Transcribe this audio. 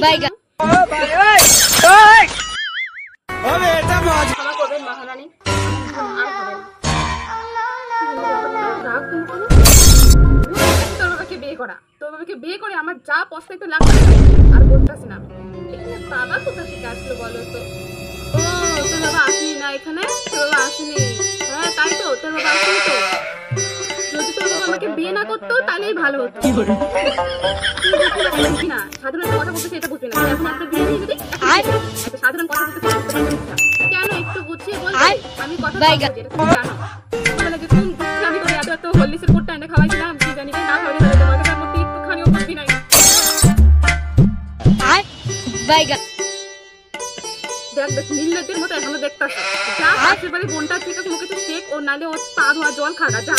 বাইগা মহারানী তোর বাবাকে বিয়ে করে আমার যা পস্তাইতে লাগবে আর বলতেছি না। বাবা কোথা থেকে আসলো বলো তো? ও তোর বাবা আসেনি না এখানে? তোর বাবা আসেনি? হ্যাঁ তাই তো, তোর বাবা আসেনি তো। যদি তোর বাবা আমাকে বিয়ে না করতো তাহলেই ভালো হতো। না সাধারণ কথা বলতেছে এটা বুঝবি না, এখন একটা বিয়ে দিয়ে দিবি। সাধারণ কথা বলতেছে কেন একটু গুছিয়ে বল। আমি কথা জানো আমি করে এত এত হলিসের কোটটা এনে খাওয়াইছিলাম, কি জানি না খাওয়াই তাহলে তোমাদের মধ্যে একটুখানিও বুঝবি নাই। দেখ দেখ নির্লজ্জের মতো এখনো দেখতাছে। যা পাশের বাড়ি বোনটা থেকে মুখে তো শেখ, ও নালে ও পা ধোয়া জল খাগা যা।